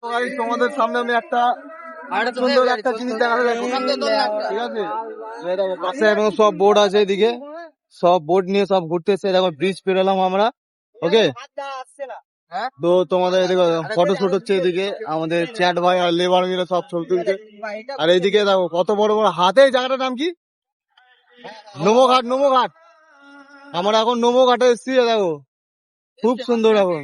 তোমাদের সামনে আমি একটা সুন্দর একটা জিনিস দেখাতে যাচ্ছি, ঠিক আছে? এই দেখো পাশে এখন সব বোর্ড আছে, এদিকে সব বোর্ড নিয়ে সব ঘুরতে এসে দেখো ব্রিজ পেরোলাম আমরা। ওকে, তো তোমাদের এদিকে ফটো শুট হচ্ছে, এদিকে আমাদের চ্যাট ভাই আর লেবার মিলে সব ছবি তুলছে। আর এইদিকে দেখো কত বড় বড় হাতে, এই জায়গাটার নাম কি? নোমো ঘাট, নোমো ঘাট। আমরা এখন নোমো ঘাটে এসেছি, দেখো খুব সুন্দর। এখন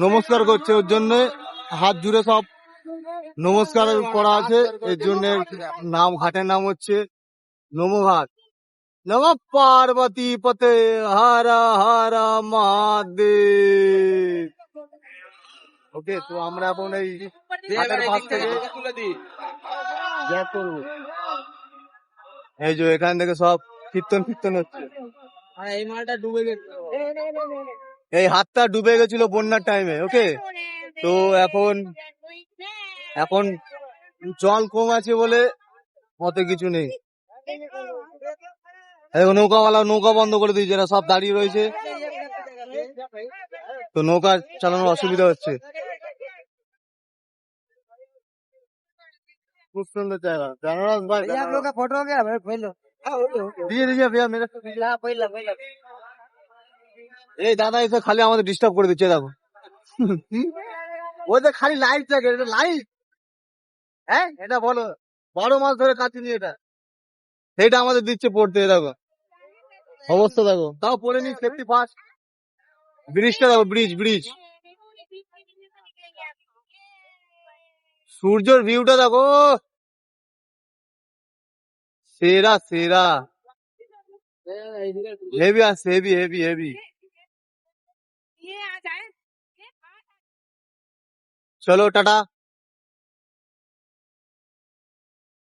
নমস্কার করছে, ওর জন্য হাত জুড়ে সব নমস্কার করা আছে। এর জন্য নাম, ঘাটের নাম হচ্ছে নোমো ঘাট। নম পার্বতী পতে হারা হারা মহাদেব। ওকে, তো আমরা এখন এই ঘাটের পাশ থেকে ব্যাক করবো। এই যে এখান থেকে সব কীর্তন ফির্তন হচ্ছে। এই মালটা ডুবে গেছে, এই হাতটা ডুবে গেছিল বন্যার টাইমে। ওকে, তো এখন এখন জল কম আছে বলে অত কিছু নেই। নৌকাওয়ালা নৌকা বন্ধ করে দিয়েছে, এরা সব দাঁড়িয়ে রয়েছে, তো নৌকা চালানোর অসুবিধা হচ্ছে। খুব সুন্দর জায়গা। फोटो गया पहले দিয়ে দিয়ে ভैया मेरे से এই দাদা এসে খালি আমাদের ডিস্টার্ব করে দিচ্ছে, দেখো ওই যে খালি লাইট থাকে, এটা লাইট? হ্যাঁ, এটা বলো 12 মাস ধরে কাজ নি এটা, এটা আমাদের দিচ্ছে পড়তে। দেখো অবস্থা, দেখো তাও পড়ে নি, সেফটি ফার্স্ট। ব্রিজটা দেখো, ব্রিজ ব্রিজ, সূর্যের ভিউটা দেখো, সেরা সেরা, হেভি আসছে, হেভি হেভি হেভি। চলো টাটা।